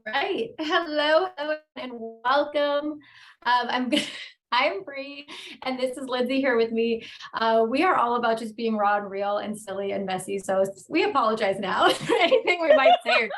Right. Hello, and welcome. I'm I'm Bree, and this is Lindsay here with me. We are all about just being raw and real and silly and messy. So we apologize now for anything we might say.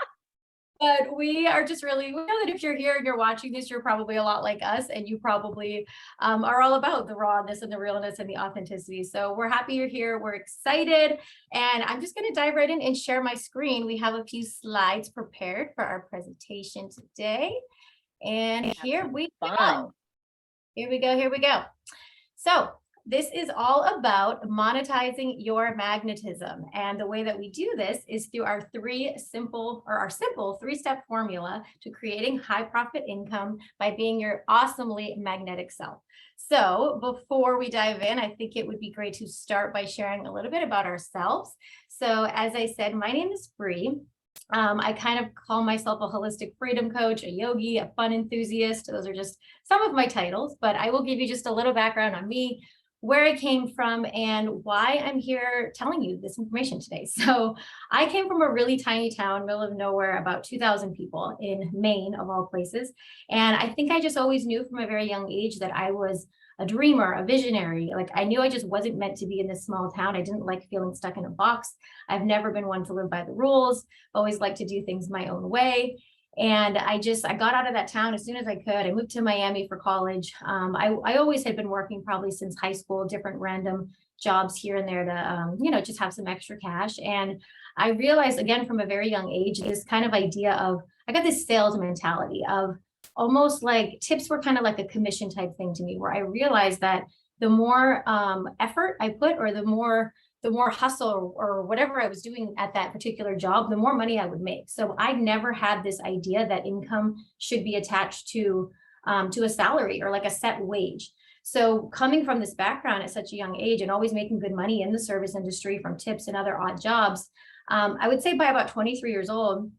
But we are just really, we know that if you're here and you're watching this, you're probably a lot like us, and you probably are all about the rawness and the realness and the authenticity. So we're happy you're here. We're excited. And I'm just going to dive right in and share my screen. We have a few slides prepared for our presentation today. And here we go. Here we go. Here we go. So this is all about monetizing your magnetism. And the way that we do this is through our simple three-step formula to creating high profit income by being your awesomely magnetic self. So before we dive in, I think it would be great to start by sharing a little bit about ourselves. So as I said, my name is Bree. I kind of call myself a holistic freedom coach, a yogi, a fun enthusiast. Those are just some of my titles, but I will give you just a little background on me, where I came from, and why I'm here telling you this information today. So I came from a really tiny town, middle of nowhere, about 2,000 people in Maine, of all places. And I think I just always knew from a very young age that I was a dreamer, a visionary. Like I knew I just wasn't meant to be in this small town. I didn't like feeling stuck in a box. I've never been one to live by the rules, always liked to do things my own way. And I got out of that town as soon as I could. I moved to Miami for college. I always had been working probably since high school, different random jobs here and there to, just have some extra cash. And I realized again, from a very young age, this kind of idea of, I got this sales mentality of almost like tips were kind of like a commission type thing to me, where I realized that the more effort I put, or the more hustle or whatever I was doing at that particular job, the more money I would make. So I never had this idea that income should be attached to a salary or like a set wage. So coming from this background at such a young age and always making good money in the service industry from tips and other odd jobs, I would say by about 23 years old,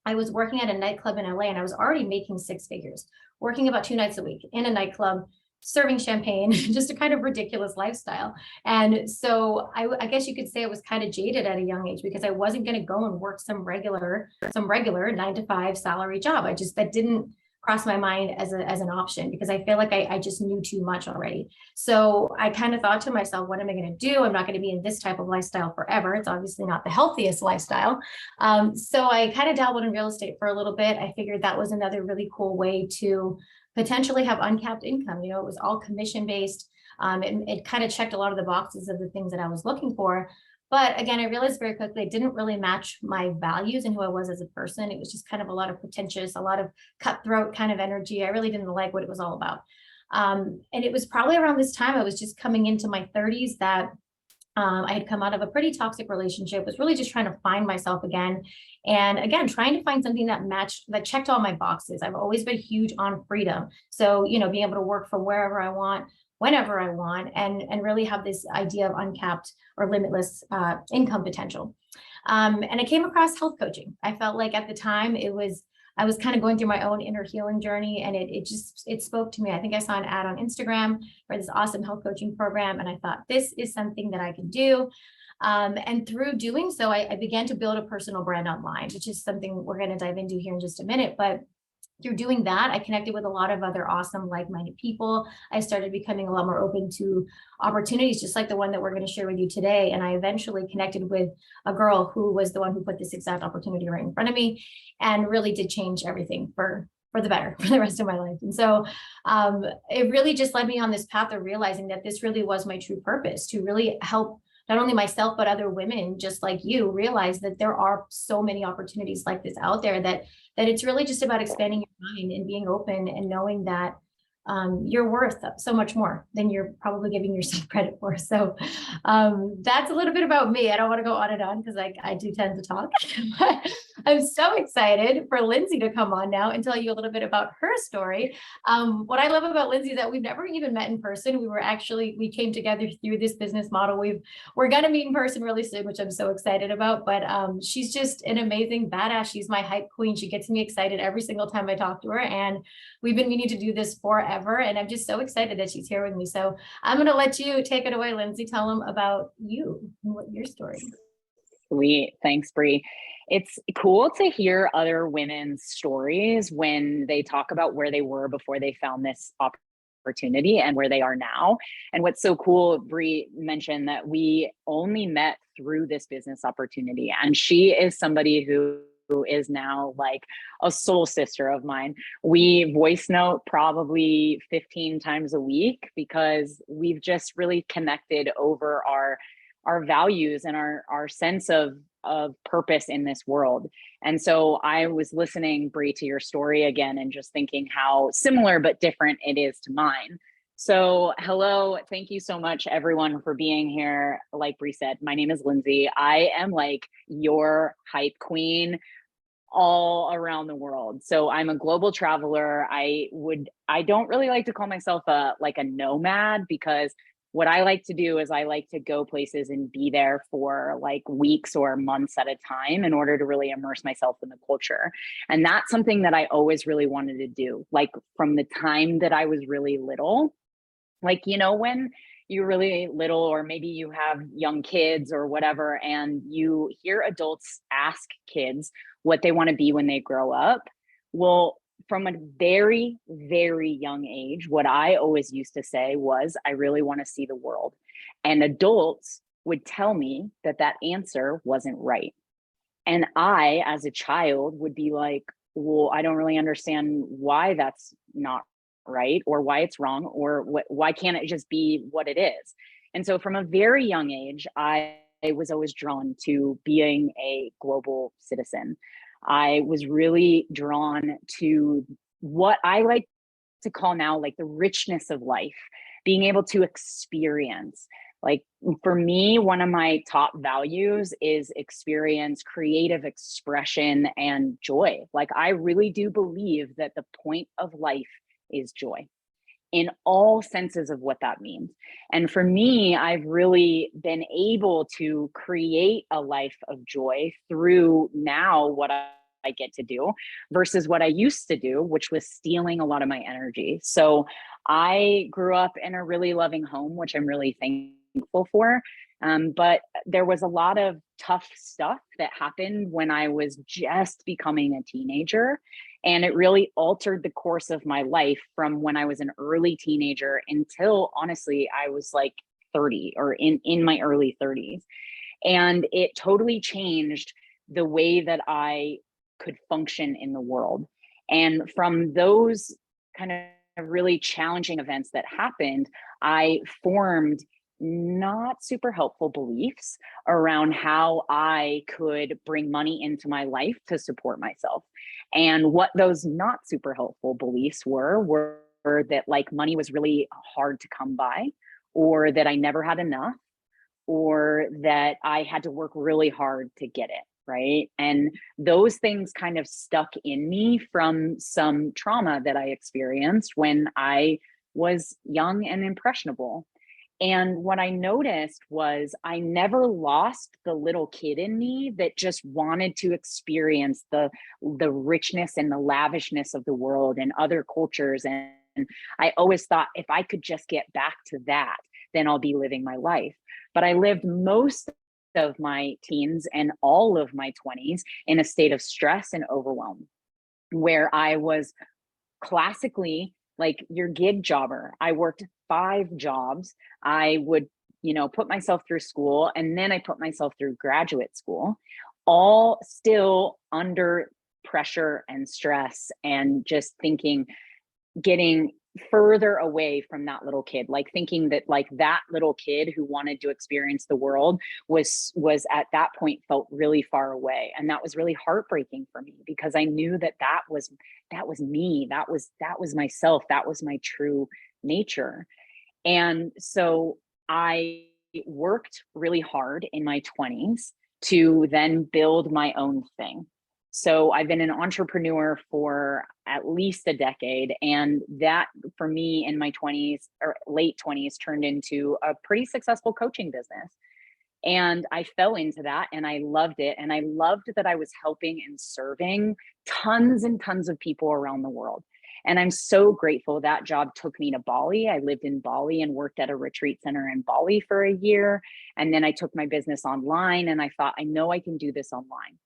I was working at a nightclub in LA, and I was already making six figures, working about 2 nights a week in a nightclub, serving champagne, just a kind of ridiculous lifestyle. And so I guess you could say I was kind of jaded at a young age, because I wasn't going to go and work some regular 9 to 5 salary job. That didn't cross my mind as an option, because I feel like I just knew too much already. So I kind of thought to myself, what am I going to do? I'm not going to be in this type of lifestyle forever. It's obviously not the healthiest lifestyle. So I kind of dabbled in real estate for a little bit. I figured that was another really cool way to potentially have uncapped income. It was all commission based. It kind of checked a lot of the boxes of the things that I was looking for. But again, I realized very quickly it didn't really match my values and who I was as a person. It was just kind of a lot of pretentious, a lot of cutthroat kind of energy. I really didn't like what it was all about. And it was probably around this time, I was just coming into my 30s, that I had come out of a pretty toxic relationship, was really just trying to find myself again. And again, trying to find something that checked all my boxes. I've always been huge on freedom. So, being able to work from wherever I want, whenever I want, and really have this idea of uncapped or limitless income potential. And I came across health coaching. I felt like at the time I was kind of going through my own inner healing journey, and it spoke to me. I think I saw an ad on Instagram for this awesome health coaching program, and I thought, this is something that I can do. And through doing so, I began to build a personal brand online, which is something we're going to dive into here in just a minute. But through doing that, I connected with a lot of other awesome, like-minded people. I started becoming a lot more open to opportunities, just like the one that we're going to share with you today. And I eventually connected with a girl who was the one who put this exact opportunity right in front of me, and really did change everything for the better for the rest of my life. And so it really just led me on this path of realizing that this really was my true purpose, to really help not only myself, but other women just like you realize that there are so many opportunities like this out there, that it's really just about expanding your mind and being open and knowing that you're worth so much more than you're probably giving yourself credit for. So that's a little bit about me. I don't want to go on and on, because I do tend to talk. But I'm so excited for Lindsay to come on now and tell you a little bit about her story. What I love about Lindsay is that we've never even met in person. We came together through this business model. We're going to meet in person really soon, which I'm so excited about. But she's just an amazing badass. She's my hype queen. She gets me excited every single time I talk to her. And we've been meaning to do this forever. And I'm just so excited that she's here with me. So I'm going to let you take it away, Lindsay. Tell them about you and what your story is. Sweet. Thanks, Bree. It's cool to hear other women's stories when they talk about where they were before they found this opportunity and where they are now. And what's so cool, Bree mentioned that we only met through this business opportunity. And she is somebody who is now like a soul sister of mine. We voice note probably 15 times a week because we've just really connected over our values and our sense of purpose in this world. And so I was listening, Bree, to your story again and just thinking how similar but different it is to mine. So hello, thank you so much everyone for being here. Like Bree said, my name is Lindsay. I am like your hype queen all around the world. So I'm a global traveler. I don't really like to call myself a nomad, because what I like to do is I like to go places and be there for like weeks or months at a time in order to really immerse myself in the culture. And that's something that I always really wanted to do, like from the time that I was really little. Like, you know, when you're really little, or maybe you have young kids or whatever, and you hear adults ask kids what they want to be when they grow up. Well, from a very, very young age, what I always used to say was, I really want to see the world. And adults would tell me that that answer wasn't right. And I, as a child, would be like, well, I don't really understand why that's not right, or why it's wrong, or why can't it just be what it is? And so from a very young age, I was always drawn to being a global citizen. I was really drawn to what I like to call now like the richness of life, being able to experience. Like for me, one of my top values is experience, creative expression, and joy. Like I really do believe that the point of life is joy in all senses of what that means. And for me, I've really been able to create a life of joy through now what I get to do versus what I used to do, which was stealing a lot of my energy. So I grew up in a really loving home, which I'm really thankful for. But there was a lot of tough stuff that happened when I was just becoming a teenager. And it really altered the course of my life from when I was an early teenager until honestly, I was like 30 or in my early 30s. And it totally changed the way that I could function in the world. And from those kind of really challenging events that happened, I formed not super helpful beliefs around how I could bring money into my life to support myself. And what those not super helpful beliefs were that like money was really hard to come by, or that I never had enough, or that I had to work really hard to get it. Right. And those things kind of stuck in me from some trauma that I experienced when I was young and impressionable. And what I noticed was I never lost the little kid in me that just wanted to experience the richness and the lavishness of the world and other cultures. And I always thought if I could just get back to that, then I'll be living my life. But I lived most of my teens and all of my 20s in a state of stress and overwhelm, where I was classically like your gig jobber. I worked 5 jobs. I would, put myself through school, and then I put myself through graduate school, all still under pressure and stress, and just thinking, getting further away from that little kid, like thinking that like that little kid who wanted to experience the world was at that point felt really far away. And that was really heartbreaking for me, because I knew that was me, that was myself, that was my true nature. And so I worked really hard in my 20s to then build my own thing. So I've been an entrepreneur for at least a decade. And that for me in my 20s or late 20s turned into a pretty successful coaching business. And I fell into that and I loved it. And I loved that I was helping and serving tons and tons of people around the world. And I'm so grateful that job took me to Bali. I lived in Bali and worked at a retreat center in Bali for a year. And then I took my business online and I thought, I know I can do this online.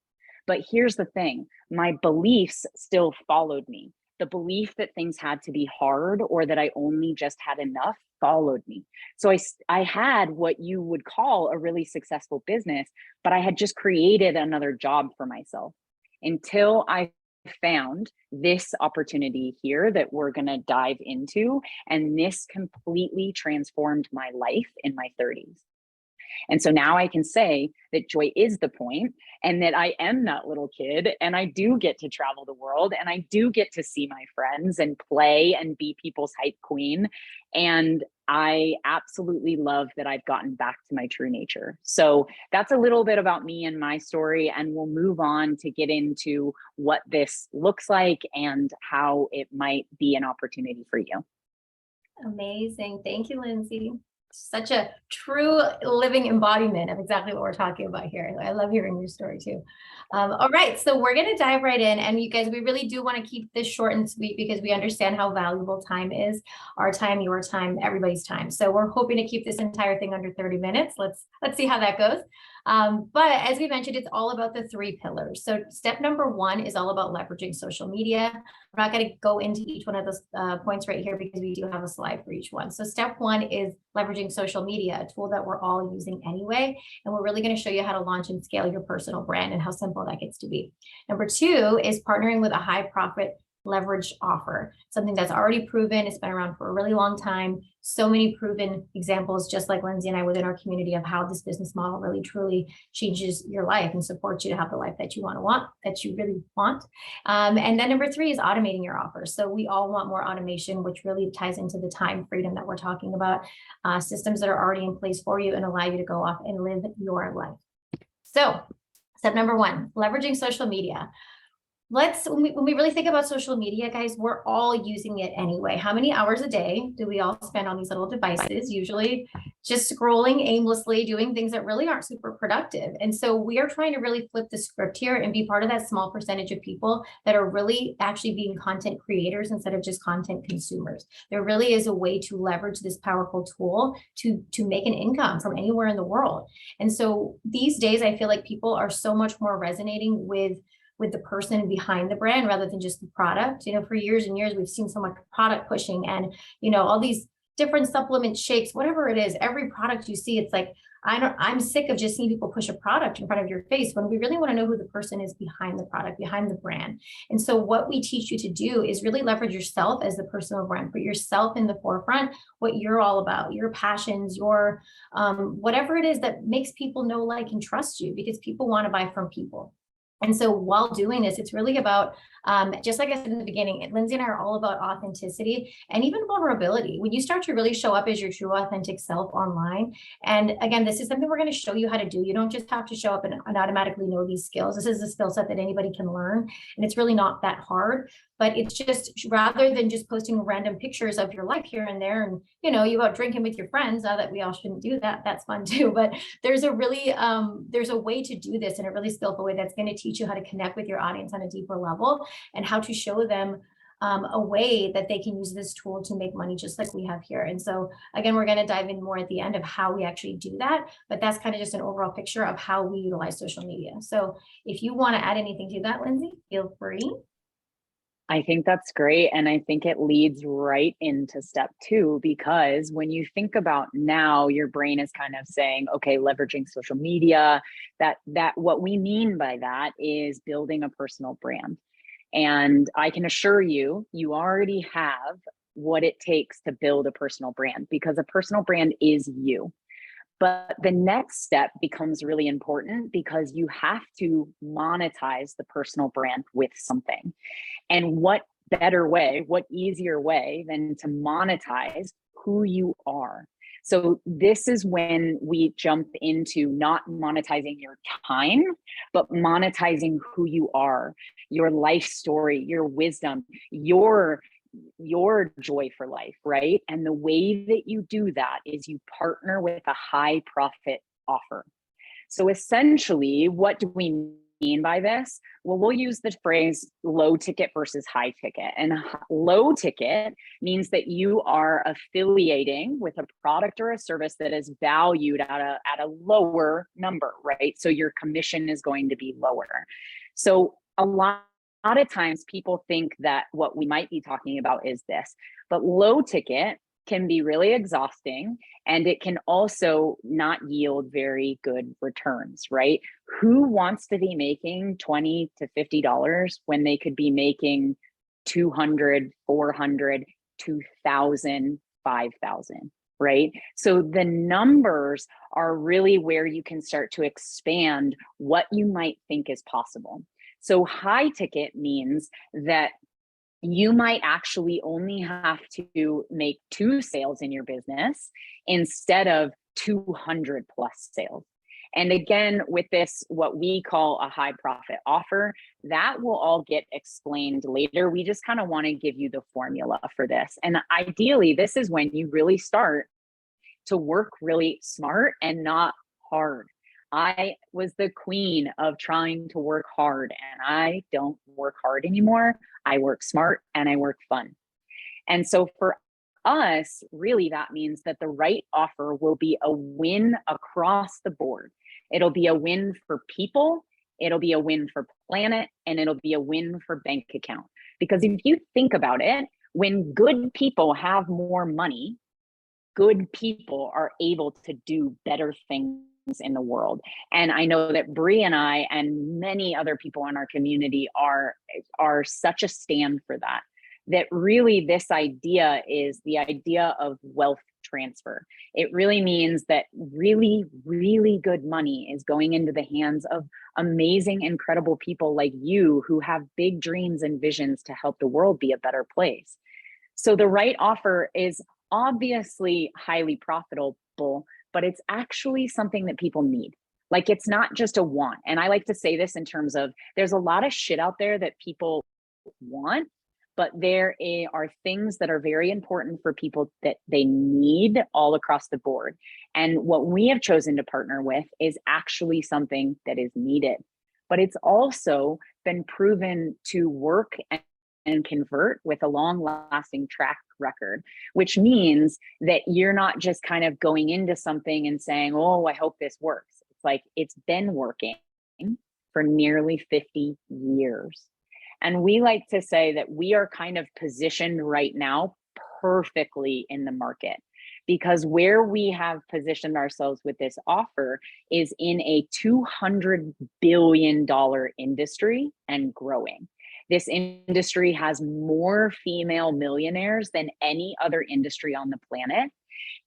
But here's the thing, my beliefs still followed me. The belief that things had to be hard or that I only just had enough followed me. So I had what you would call a really successful business, but I had just created another job for myself until I found this opportunity here that we're going to dive into. And this completely transformed my life in my 30s. And so now I can say that joy is the point and that I am that little kid and I do get to travel the world and I do get to see my friends and play and be people's hype queen. And I absolutely love that I've gotten back to my true nature. So that's a little bit about me and my story. And we'll move on to get into what this looks like and how it might be an opportunity for you. Amazing. Thank you, Lindsay. Such a true living embodiment of exactly what we're talking about here. I love hearing your story too. All right, so we're going to dive right in. And you guys, we really do want to keep this short and sweet because we understand how valuable time is, our time, your time, everybody's time. So we're hoping to keep this entire thing under 30 minutes. Let's see how that goes. But as we mentioned, it's all about the 3 pillars. So step number 1 is all about leveraging social media. I'm not going to go into each one of those points right here because we do have a slide for each one. So step 1 is leveraging social media, a tool that we're all using anyway. And we're really going to show you how to launch and scale your personal brand and how simple that gets to be. Number 2 is partnering with a high profit leverage offer, something that's already proven. It's been around for a really long time. So many proven examples, just like Lindsay and I within our community, of how this business model really truly changes your life and supports you to have the life that you want, that you really want. And then number 3 is automating your offers. So we all want more automation, which really ties into the time freedom that we're talking about, systems that are already in place for you and allow you to go off and live your life. So step number 1, leveraging social media. When we really think about social media, guys, we're all using it anyway. How many hours a day do we all spend on these little devices? Usually just scrolling aimlessly, doing things that really aren't super productive. And so we are trying to really flip the script here and be part of that small percentage of people that are really actually being content creators instead of just content consumers. There really is a way to leverage this powerful tool to make an income from anywhere in the world. And so these days, I feel like people are so much more resonating with the person behind the brand rather than just the product. For years and years, we've seen so much product pushing and, all these different supplement shakes, whatever it is, every product you see, it's like, I'm sick of just seeing people push a product in front of your face when we really want to know who the person is behind the product, behind the brand. And so what we teach you to do is really leverage yourself as the personal brand, put yourself in the forefront, what you're all about, your passions, your whatever it is that makes people know, like, and trust you, because people want to buy from people. And so while doing this, it's really about, just like I said in the beginning, Lindsay and I are all about authenticity and even vulnerability. When you start to really show up as your true authentic self online. And again, this is something we're going to show you how to do. You don't just have to show up and automatically know these skills. This is a skill set that anybody can learn. And it's really not that hard. But it's just, rather than just posting random pictures of your life here and there, and you out drinking with your friends, now that we all shouldn't do that, that's fun too. But there's a really there's a way to do this in a really skillful way that's going to teach you how to connect with your audience on a deeper level and how to show them a way that they can use this tool to make money, just like we have here. And so again, we're going to dive in more at the end of how we actually do that, but that's kind of just an overall picture of how we utilize social media. So if you want to add anything to that, Lindsay, feel free. I think that's great. And I think it leads right into step 2, because when you think about now, your brain is kind of saying, okay, leveraging social media, that what we mean by that is building a personal brand. And I can assure you, you already have what it takes to build a personal brand, because a personal brand is you. But the next step becomes really important, because you have to monetize the personal brand with something. And what better way, what easier way than to monetize who you are? So this is when we jump into not monetizing your time, but monetizing who you are, your life story, your wisdom, your joy for life, right? And the way that you do that is you partner with a high profit offer. So essentially, what do we mean by this? Well, we'll use the phrase low ticket versus high ticket. And low ticket means that you are affiliating with a product or a service that is valued at a lower number, right? So your commission is going to be lower. So a lot of times people think that what we might be talking about is this, but low ticket can be really exhausting, and it can also not yield very good returns, right? Who wants to be making $20 to $50 when they could be making 200, 400, 2,000, 5,000, right? So the numbers are really where you can start to expand what you might think is possible. So high ticket means that you might actually only have to make 2 sales in your business instead of 200 plus sales. And again, with this, what we call a high profit offer, that will all get explained later. We just kind of want to give you the formula for this. And ideally, this is when you really start to work really smart and not hard. I was the queen of trying to work hard, and I don't work hard anymore. I work smart and I work fun. And so for us, really, that means that the right offer will be a win across the board. It'll be a win for people, it'll be a win for planet, and it'll be a win for bank account. Because if you think about it, when good people have more money, good people are able to do better things in the world. And I know that Bree and I and many other people in our community are such a stand for that. That really this idea is the idea of wealth transfer. It really means that really, really good money is going into the hands of amazing, incredible people like you who have big dreams and visions to help the world be a better place. So the right offer is obviously highly profitable, but it's actually something that people need. Like, it's not just a want. And I like to say this in terms of there's a lot of shit out there that people want, but there are things that are very important for people that they need all across the board. And what we have chosen to partner with is actually something that is needed, but it's also been proven to work and convert with a long lasting track record, which means that you're not just kind of going into something and saying, oh, I hope this works. It's like, it's been working for nearly 50 years. And we like to say that we are kind of positioned right now perfectly in the market, because where we have positioned ourselves with this offer is in a $200 billion industry and growing. This industry has more female millionaires than any other industry on the planet.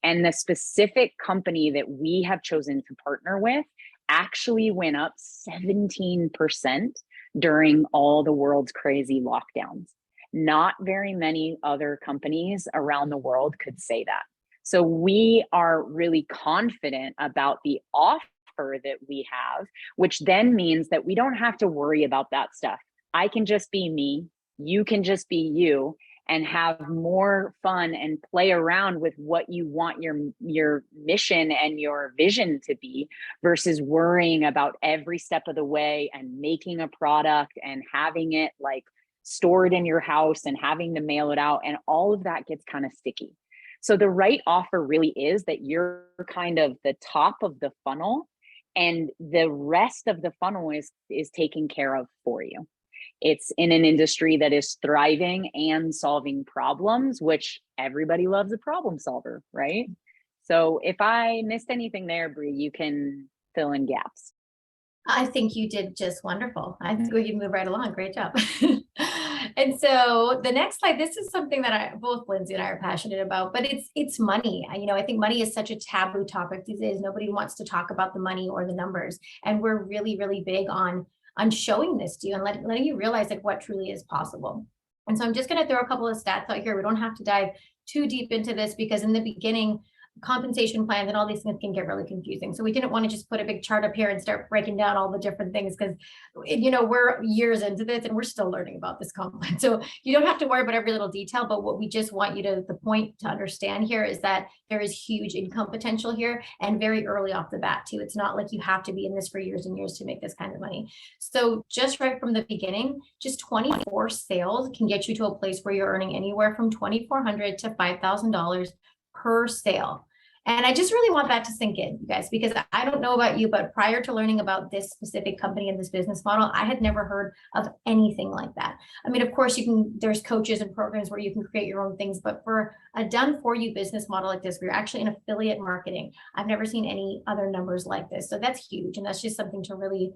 And the specific company that we have chosen to partner with actually went up 17% during all the world's crazy lockdowns. Not very many other companies around the world could say that. So we are really confident about the offer that we have, which then means that we don't have to worry about that stuff. I can just be me, you can just be you, and have more fun and play around with what you want your mission and your vision to be, versus worrying about every step of the way and making a product and having it like stored in your house and having to mail it out. And all of that gets kind of sticky. So the right offer really is that you're kind of the top of the funnel, and the rest of the funnel is taken care of for you. It's in an industry that is thriving and solving problems, which everybody loves a problem solver, right? So if I missed anything there, Bree, you can fill in gaps. I think you did just wonderful. I think we can move right along. Great job. And so the next slide, this is something that both Lindsay and I are passionate about, but it's money. I think money is such a taboo topic these days. Nobody wants to talk about the money or the numbers. And we're really, really big on showing this to you and letting you realize like what truly is possible. And so I'm just going to throw a couple of stats out here. We don't have to dive too deep into this, because in the beginning, compensation plans and all these things can get really confusing. So we didn't want to just put a big chart up here and start breaking down all the different things because, we're years into this and we're still learning about this comp plan. So you don't have to worry about every little detail, but what we just want you to, the point to understand here is that there is huge income potential here and very early off the bat too. It's not like you have to be in this for years and years to make this kind of money. So just right from the beginning, just 24 sales can get you to a place where you're earning anywhere from $2,400 to $5,000 per sale. And I just really want that to sink in, you guys, because I don't know about you, but prior to learning about this specific company and this business model, I had never heard of anything like that. I mean, of course, there's coaches and programs where you can create your own things, but for a done for you business model like this, where you're actually in affiliate marketing, I've never seen any other numbers like this. So that's huge. And that's just something to really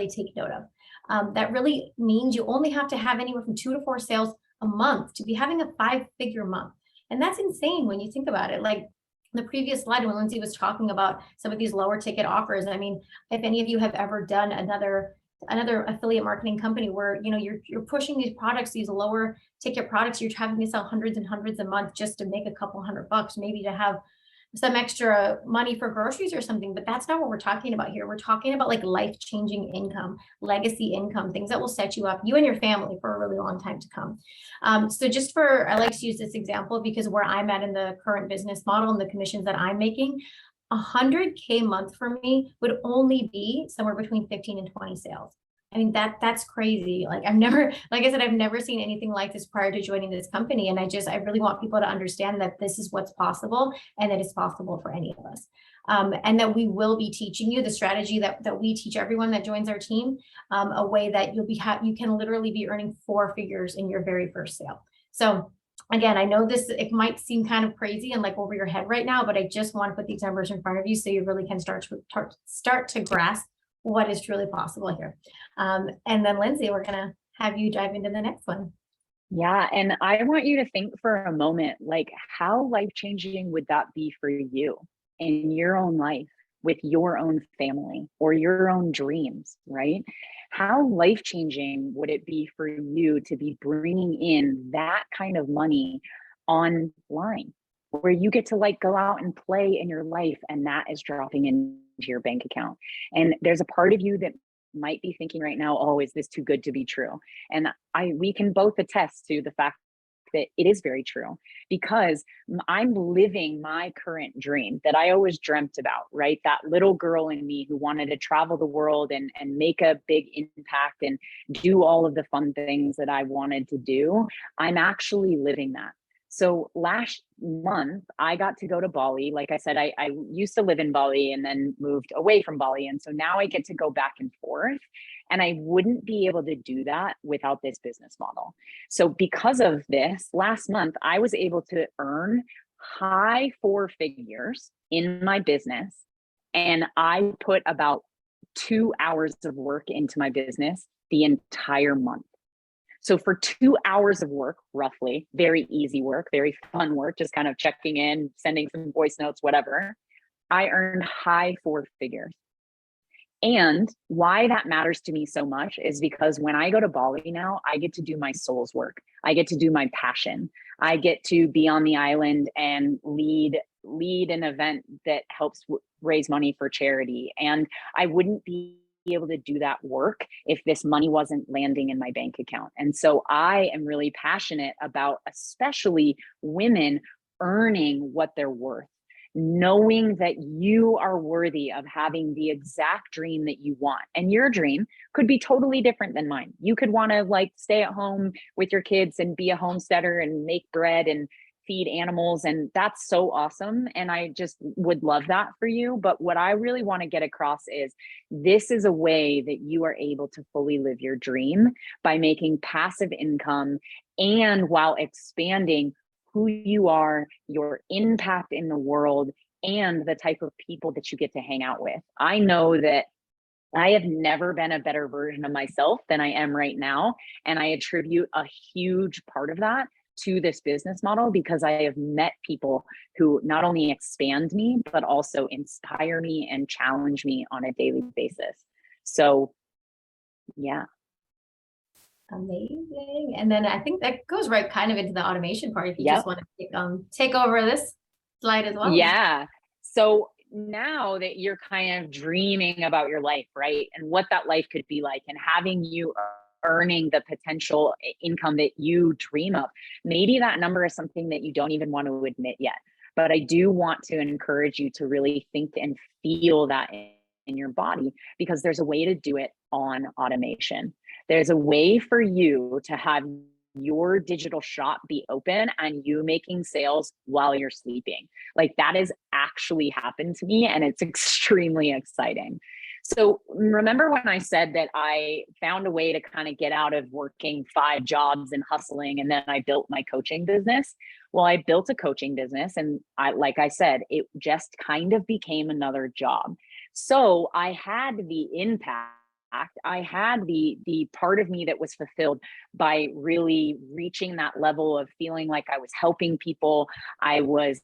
take note of. That really means you only have to have anywhere from 2 to 4 sales a month to be having a 5-figure month. And that's insane when you think about it. Like the previous slide, when Lindsay was talking about some of these lower ticket offers, I mean, if any of you have ever done another affiliate marketing company where you're pushing these products, these lower ticket products, you're having to sell hundreds and hundreds a month just to make a couple $100, maybe to have some extra money for groceries or something, but that's not what we're talking about here. We're talking about like life-changing income, legacy income, things that will set you up, you and your family, for a really long time to come. So I like to use this example because where I'm at in the current business model and the commissions that I'm making, 100K a month for me would only be somewhere between 15 and 20 sales. I mean, that's crazy. Like like I said, I've never seen anything like this prior to joining this company. And I really want people to understand that this is what's possible and that it's possible for any of us. And that we will be teaching you the strategy that we teach everyone that joins our team, a way that you can literally be earning 4 figures in your very first sale. So again, I know it might seem kind of crazy and like over your head right now, but I just want to put these numbers in front of you so you really can start to grasp what is truly possible here. And then Lindsay, we're going to have you dive into the next one. Yeah. And I want you to think for a moment, like how life-changing would that be for you in your own life, with your own family or your own dreams, right? How life-changing would it be for you to be bringing in that kind of money online, where you get to like go out and play in your life and that is dropping into your bank account? And there's a part of you that might be thinking right now, oh, is this too good to be true? And we can both attest to the fact that it is very true, because I'm living my current dream that I always dreamt about, right? That little girl in me who wanted to travel the world and make a big impact and do all of the fun things that I wanted to do. I'm actually living that. So last month, I got to go to Bali. Like I said, I used to live in Bali and then moved away from Bali. And so now I get to go back and forth. And I wouldn't be able to do that without this business model. So because of this, last month, I was able to earn high 4 figures in my business. And I put about 2 hours of work into my business the entire month. So for 2 hours of work, roughly, very easy work, very fun work, just kind of checking in, sending some voice notes, whatever, I earned high 4 figures. And why that matters to me so much is because when I go to Bali now, I get to do my soul's work. I get to do my passion. I get to be on the island and lead an event that helps raise money for charity. And I wouldn't be able to do that work if this money wasn't landing in my bank account. And so I am really passionate about especially women earning what they're worth, knowing that you are worthy of having the exact dream that you want. And your dream could be totally different than mine. You could want to like stay at home with your kids and be a homesteader and make bread and feed animals. And that's so awesome. And I just would love that for you. But what I really want to get across is this is a way that you are able to fully live your dream by making passive income and while expanding who you are, your impact in the world, and the type of people that you get to hang out with. I know that I have never been a better version of myself than I am right now. And I attribute a huge part of that to this business model because I have met people who not only expand me, but also inspire me and challenge me on a daily basis. So, yeah. Amazing. And then I think that goes right kind of into the automation part. If you just want to take over this slide as well. Yeah. So now that you're kind of dreaming about your life, right? And what that life could be like, and having you earning the potential income that you dream of, maybe that number is something that you don't even want to admit yet. But I do want to encourage you to really think and feel that in your body, because there's a way to do it on automation. There's a way for you to have your digital shop be open and you making sales while you're sleeping. Like, that has actually happened to me, and it's extremely exciting. So remember when I said that I found a way to kind of get out of working 5 jobs and hustling, and then I built my coaching business? Well, I built a coaching business, and like I said, it just kind of became another job. So I had the impact, I had the part of me that was fulfilled by really reaching that level of feeling like I was helping people, I was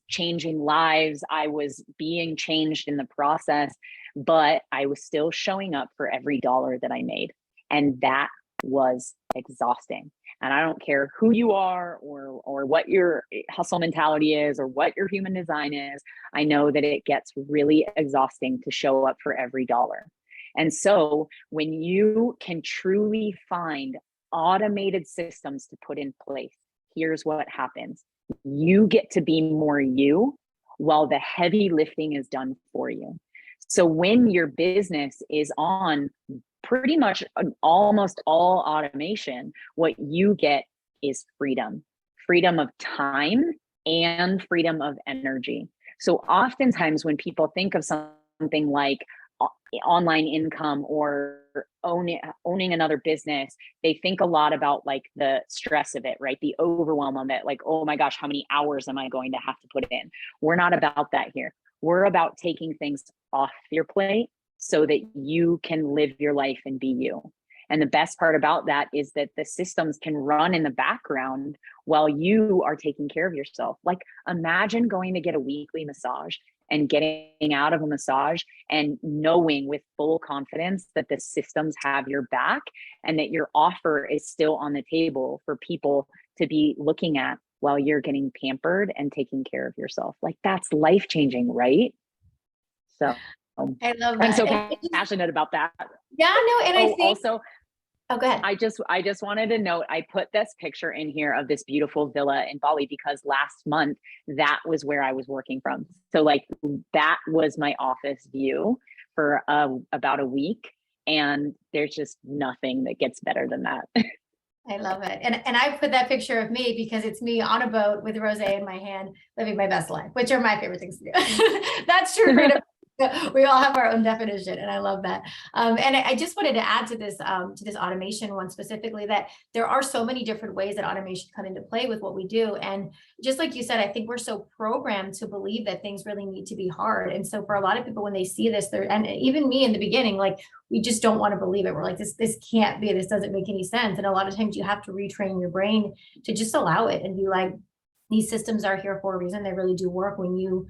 changing lives, I was being changed in the process, but I was still showing up for every dollar that I made. And that was exhausting. And I don't care who you are, or what your hustle mentality is, or what your human design is. I know that it gets really exhausting to show up for every dollar. And so when you can truly find automated systems to put in place, here's what happens. You get to be more you, while the heavy lifting is done for you. So when your business is on pretty much almost all automation, what you get is freedom of time and freedom of energy. So oftentimes when people think of something like online income or owning another business, they think a lot about like the stress of it, right? The overwhelm of it, like, oh my gosh, how many hours am I going to have to put in? We're not about that here. We're about taking things off your plate so that you can live your life and be you. And the best part about that is that the systems can run in the background while you are taking care of yourself. Like, imagine going to get a weekly massage and getting out of a massage and knowing with full confidence that the systems have your back and that your offer is still on the table for people to be looking at while you're getting pampered and taking care of yourself. Like, that's life-changing, right? So I love I'm that. so passionate about that. Yeah, no, and I think also, oh, go ahead. I just wanted to note, I put this picture in here of this beautiful villa in Bali because last month that was where I was working from. So like, that was my office view for about a week, and there's just nothing that gets better than that. I love it. And I put that picture of me because it's me on a boat with a rosé in my hand, living my best life, which are my favorite things to do. That's true freedom. We all have our own definition, and I love that. And I just wanted to add to this automation one specifically, that there are so many different ways that automation come into play with what we do. And just like you said, I think we're so programmed to believe that things really need to be hard. And so for a lot of people, when they see this, and even me in the beginning, like, we just don't want to believe it. We're like, this can't be, this doesn't make any sense. And a lot of times you have to retrain your brain to just allow it and be like, these systems are here for a reason. They really do work when you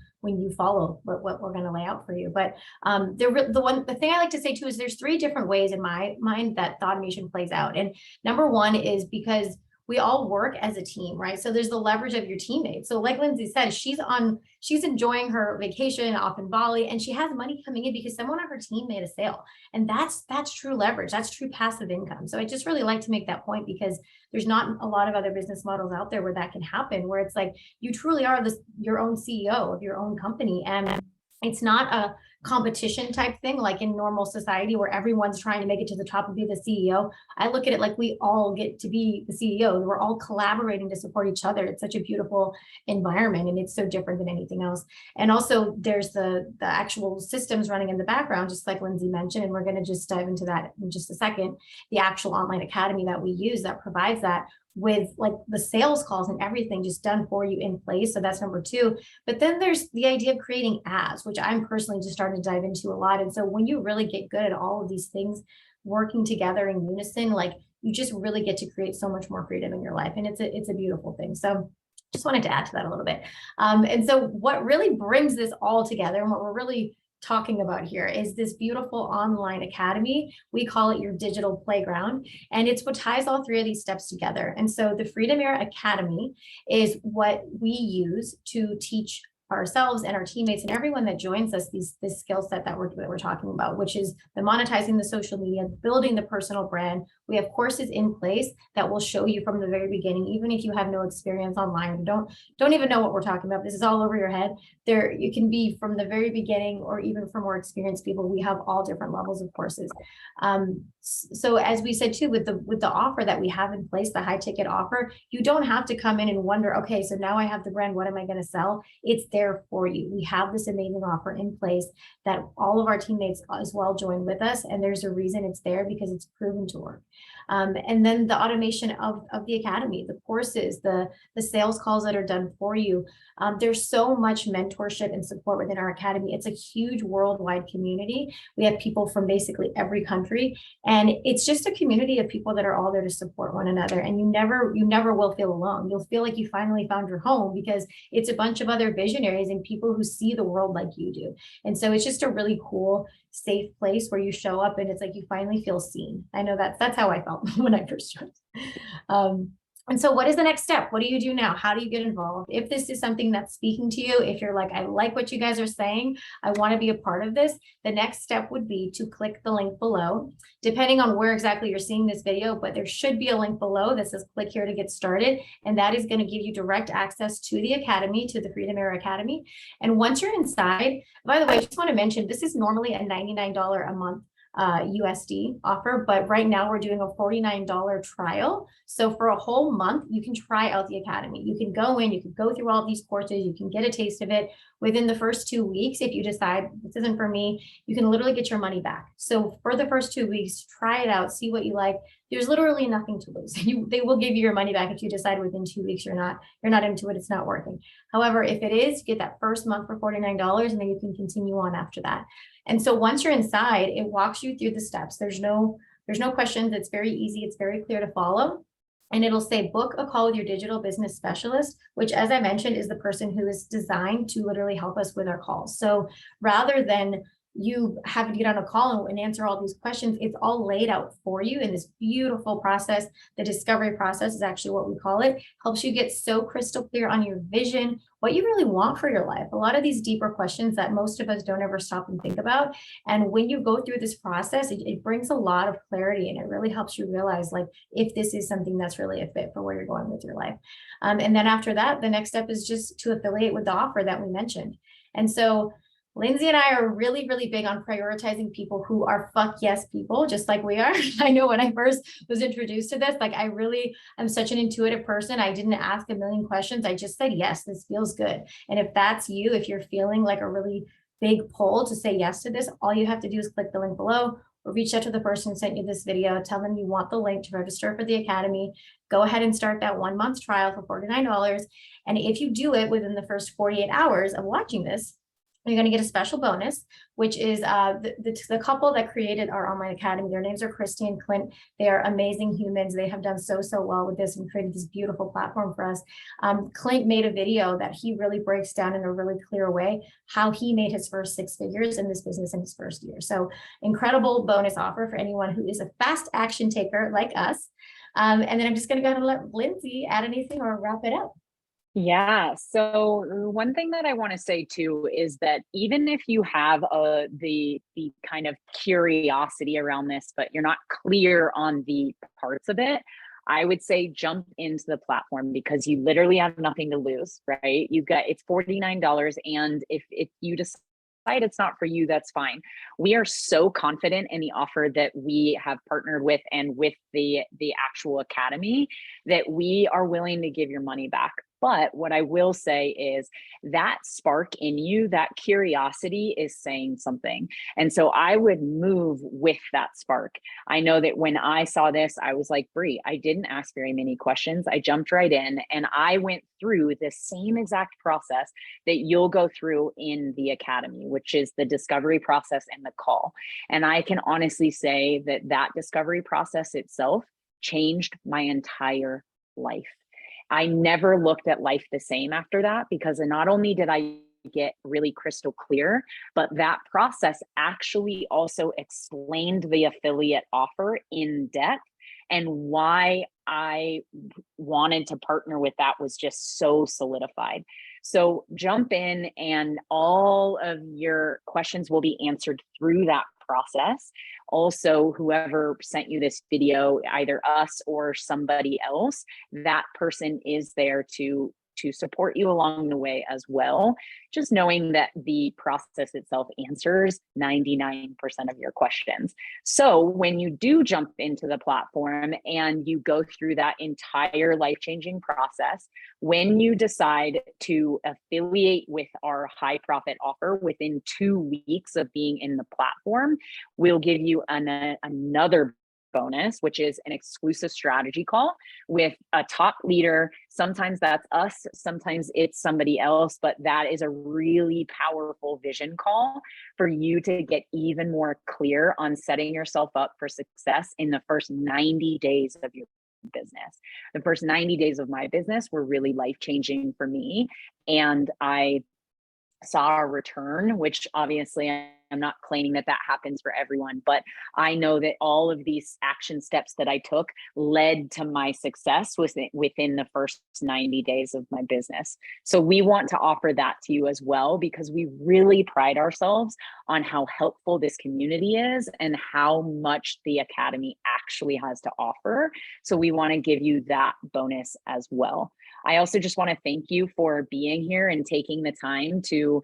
follow what we're going to lay out for you. But the thing I like to say too is there's 3 different ways in my mind that the automation plays out. And number one is because we all work as a team, right? So there's the leverage of your teammates. So like Lindsay said, she's enjoying her vacation off in Bali, and she has money coming in because someone on her team made a sale. And that's true leverage. That's true passive income. So I just really like to make that point, because there's not a lot of other business models out there where that can happen, where it's like you truly are your own CEO of your own company. And it's not a competition type thing like in normal society where everyone's trying to make it to the top and be the CEO. I look at it like we all get to be the CEO. We're all collaborating to support each other. It's such a beautiful environment, and it's so different than anything else. And also there's the actual systems running in the background, just like Lindsay mentioned, and we're going to just dive into that in just a second. The actual online academy that we use that provides that, with like the sales calls and everything just done for you in place. So that's number 2. But then there's the idea of creating ads, which I'm personally just starting to dive into a lot. And so when you really get good at all of these things working together in unison, like, you just really get to create so much more freedom in your life. And it's a beautiful thing. So just wanted to add to that a little bit. And so what really brings this all together, and what we're really talking about here, is this beautiful online academy. We call it your digital playground, and it's what ties all 3 of these steps together. And so the Freedom Era Academy is what we use to teach ourselves and our teammates and everyone that joins us this skill set that we're talking about, which is the monetizing the social media, building the personal brand. We have courses in place that will show you from the very beginning, even if you have no experience online, don't even know what we're talking about. This is all over your head. There, you can be from the very beginning, or even for more experienced people. We have all different levels of courses. So as we said too, with the offer that we have in place, the high ticket offer, you don't have to come in and wonder, okay, so now I have the brand, what am I going to sell? It's there for you. We have this amazing offer in place that all of our teammates as well join with us, and there's a reason it's there, because it's proven to work. And then the automation of the academy, the courses, the sales calls that are done for you. There's so much mentorship and support within our academy. It's a huge worldwide community. We have people from basically every country, and it's just a community of people that are all there to support one another. And you never will feel alone. You'll feel like you finally found your home, because it's a bunch of other visionaries and people who see the world like you do. And so it's just a really cool, safe place where you show up and it's like you finally feel seen. I know that's how I felt when I first joined. And so what is the next step? What do you do now? How do you get involved? If this is something that's speaking to you, if you're like, I like what you guys are saying, I want to be a part of this, the next step would be to click the link below, depending on where exactly you're seeing this video, but there should be a link below that says click here to get started. And that is going to give you direct access to the Academy, to the Freedom Era Academy. And once you're inside, by the way, I just want to mention, this is normally a $99 a month USD offer, but right now we're doing a $49 trial. So for a whole month, you can try out the Academy. You can go in, you can go through all these courses, you can get a taste of it. Within the first 2 weeks, if you decide this isn't for me, you can literally get your money back. So for the first 2 weeks, try it out, see what you like. There's literally nothing to lose. They will give you your money back if you decide within 2 weeks you're not into it, it's not working. However, if it is, get that first month for $49, and then you can continue on after that. And so once you're inside, it walks you through the steps. There's no questions. It's very easy. It's very clear to follow. And it'll say book a call with your digital business specialist, which, as I mentioned, is the person who is designed to literally help us with our calls. So rather than you have to get on a call and answer all these questions, it's all laid out for you in this beautiful process. The discovery process is actually what we call it. Helps you get so crystal clear on your vision, what you really want for your life. A lot of these deeper questions that most of us don't ever stop and think about. And when you go through this process, it brings a lot of clarity, and it really helps you realize like if this is something that's really a fit for where you're going with your life. And then after that, the next step is just to affiliate with the offer that we mentioned. And so Lindsay and I are really, really big on prioritizing people who are fuck yes people, just like we are. I know when I first was introduced to this, like I'm such an intuitive person. I didn't ask a million questions. I just said, yes, this feels good. And if that's you, if you're feeling like a really big pull to say yes to this, all you have to do is click the link below, or reach out to the person who sent you this video, tell them you want the link to register for the Academy. Go ahead and start that 1 month trial for $49. And if you do it within the first 48 hours of watching this, you're going to get a special bonus, which is the couple that created our online academy. Their names are Christy and Clint. They are amazing humans. They have done so well with this and created this beautiful platform for us. Clint made a video that he really breaks down in a really clear way how he made his first 6 figures in this business in his first year. So incredible bonus offer for anyone who is a fast action taker like us. And then I'm just going to go ahead and let Lindsay add anything or wrap it up. Yeah. So one thing that I want to say too is that even if you have the kind of curiosity around this, but you're not clear on the parts of it, I would say jump into the platform, because you literally have nothing to lose, right? It's $49, and if you decide it's not for you, that's fine. We are so confident in the offer that we have partnered with and with the actual academy that we are willing to give your money back. But what I will say is that spark in you, that curiosity is saying something. And so I would move with that spark. I know that when I saw this, I was like, Bree, I didn't ask very many questions. I jumped right in, and I went through the same exact process that you'll go through in the academy, which is the discovery process and the call. And I can honestly say that that discovery process itself changed my entire life. I never looked at life the same after that, because not only did I get really crystal clear, but that process actually also explained the affiliate offer in depth, and why I wanted to partner with that was just so solidified. So jump in and all of your questions will be answered through that process. Also, whoever sent you this video, either us or somebody else, that person is there to support you along the way as well. Just knowing that the process itself answers 99% of your questions. So when you do jump into the platform and you go through that entire life-changing process, when you decide to affiliate with our high profit offer within 2 weeks of being in the platform, we'll give you another bonus, which is an exclusive strategy call with a top leader. Sometimes that's us, sometimes it's somebody else, but that is a really powerful vision call for you to get even more clear on setting yourself up for success in the first 90 days of your business. The first 90 days of my business were really life-changing for me, and I saw a return, which obviously I'm not claiming that happens for everyone, but I know that all of these action steps that I took led to my success within the first 90 days of my business. So we want to offer that to you as well, because we really pride ourselves on how helpful this community is and how much the Academy actually has to offer. So we want to give you that bonus as well. I also just want to thank you for being here and taking the time to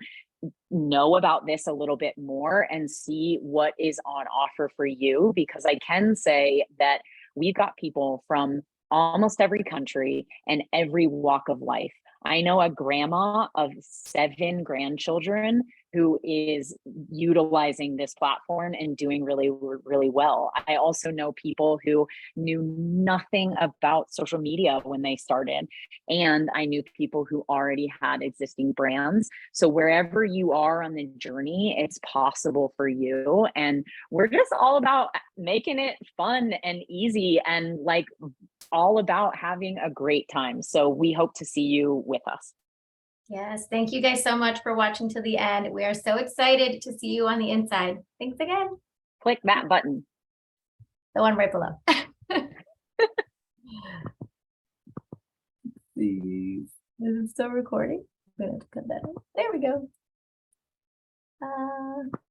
know about this a little bit more and see what is on offer for you, because I can say that we've got people from almost every country and every walk of life. I know a grandma of 7 grandchildren who is utilizing this platform and doing really, really well. I also know people who knew nothing about social media when they started. And I knew people who already had existing brands. So wherever you are on the journey, it's possible for you. And we're just all about making it fun and easy and like all about having a great time. So we hope to see you with us. Yes, thank you guys so much for watching to the end. We are so excited to see you on the inside. Thanks again. Click that button. The one right below. See. Is it still recording? I'm gonna have to cut that out. There we go.